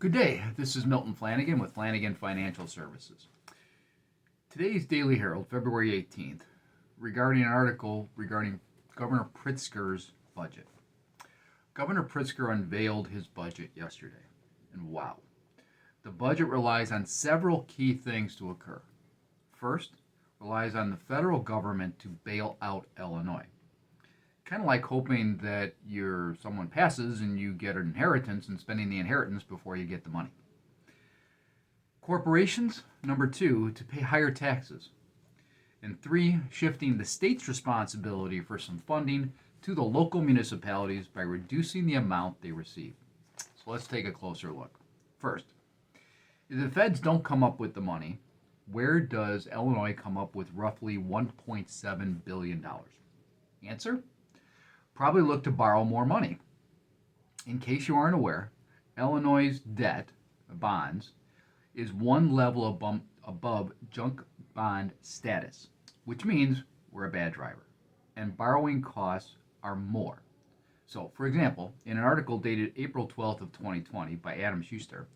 Good day. This is Milton Flanagan with Flanagan Financial Services. Today's Daily Herald, February 18th, regarding an article regarding Governor Pritzker's budget. Governor Pritzker unveiled his budget yesterday, and wow. The budget relies on several key things to occur. First, relies on the federal government to bail out Illinois. Kind of like hoping that someone passes and you get an inheritance and spending the inheritance before you get the money. Corporations, number two, to pay higher taxes. And three, shifting the state's responsibility for some funding to the local municipalities by reducing the amount they receive. So let's take a closer look. First, if the feds don't come up with the money, where does Illinois come up with roughly $1.7 billion? Answer? Probably look to borrow more money. In case you aren't aware, Illinois' debt, bonds, is one level above junk bond status, which means we're a bad driver, and borrowing costs are more. So, for example, in an article dated April 12th of 2020 by Adam Schuster,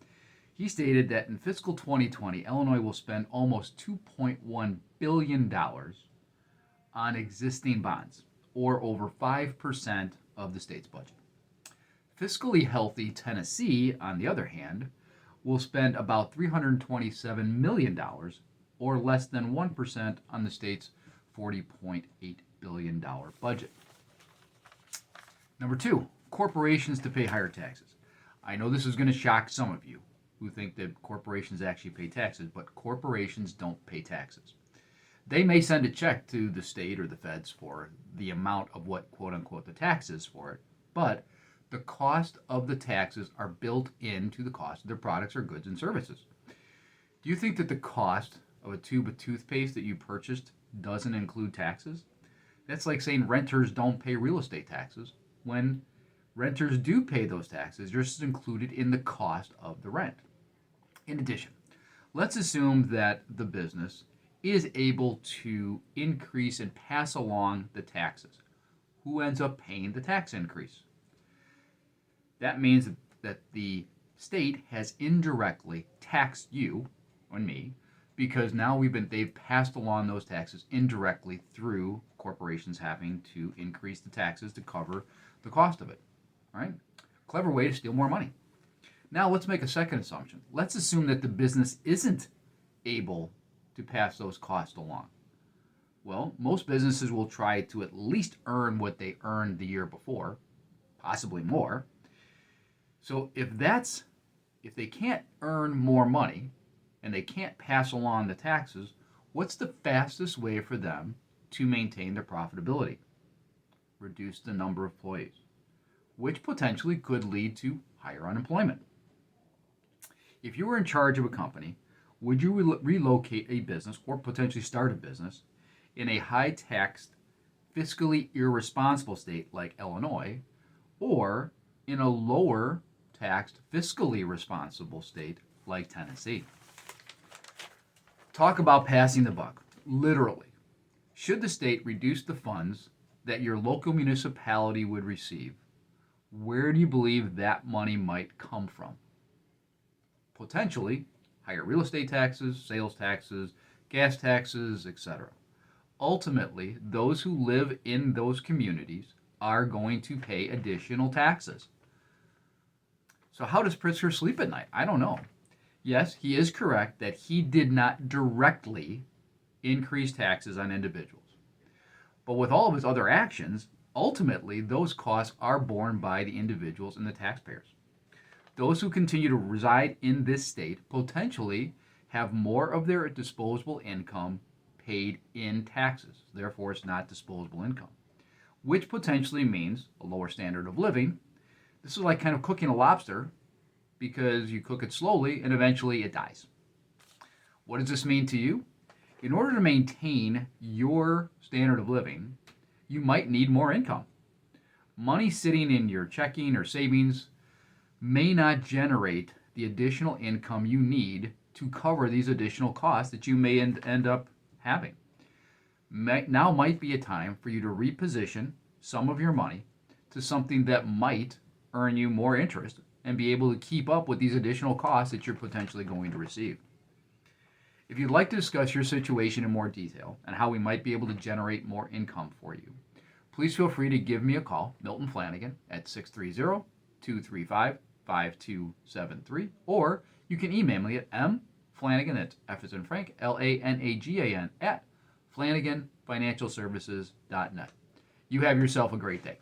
he stated that in fiscal 2020, Illinois will spend almost $2.1 billion on existing bonds, or over 5% of the state's budget. Fiscally healthy Tennessee, on the other hand, will spend about $327 million, or less than 1% on the state's $40.8 billion budget. Number two, corporations to pay higher taxes. I know this is going to shock some of you who think that corporations actually pay taxes, but corporations don't pay taxes. They may send a check to the state or the feds for the amount of what, quote unquote, the tax is for it, but the cost of the taxes are built into the cost of their products or goods and services. Do you think that the cost of a tube of toothpaste that you purchased doesn't include taxes? That's like saying renters don't pay real estate taxes when renters do pay those taxes, they're just included in the cost of the rent. In addition, let's assume that the business is able to increase and pass along the taxes. Who ends up paying the tax increase? That means that the state has indirectly taxed you and me because now they've passed along those taxes indirectly through corporations having to increase the taxes to cover the cost of it. All right? Clever way to steal more money. Now let's make a second assumption. Let's assume that the business isn't able to pass those costs along. Well, most businesses will try to at least earn what they earned the year before, possibly more. So if they can't earn more money and they can't pass along the taxes, what's the fastest way for them to maintain their profitability? Reduce the number of employees, which potentially could lead to higher unemployment. If you were in charge of a company, would you relocate a business or potentially start a business in a high-taxed, fiscally irresponsible state like Illinois, or in a lower-taxed, fiscally responsible state like Tennessee? Talk about passing the buck. Literally. Should the state reduce the funds that your local municipality would receive, where do you believe that money might come from? Potentially higher real estate taxes, sales taxes, gas taxes, etc. Ultimately, those who live in those communities are going to pay additional taxes. So how does Pritzker sleep at night? I don't know. Yes, he is correct that he did not directly increase taxes on individuals. But with all of his other actions, ultimately those costs are borne by the individuals and the taxpayers. Those who continue to reside in this state potentially have more of their disposable income paid in taxes. Therefore, it's not disposable income, which potentially means a lower standard of living. This is like kind of cooking a lobster because you cook it slowly and eventually it dies. What does this mean to you? In order to maintain your standard of living, you might need more income. Money sitting in your checking or savings may not generate the additional income you need to cover these additional costs that you may end up having. Now might be a time for you to reposition some of your money to something that might earn you more interest and be able to keep up with these additional costs that you're potentially going to receive. If you'd like to discuss your situation in more detail and how we might be able to generate more income for you, please feel free to give me a call, Milton Flanagan, at 630-235-5273, or you can email me at mflanagan, that's F as in Frank, Lanagan, at FlanaganFinancialServices.net. You have yourself a great day.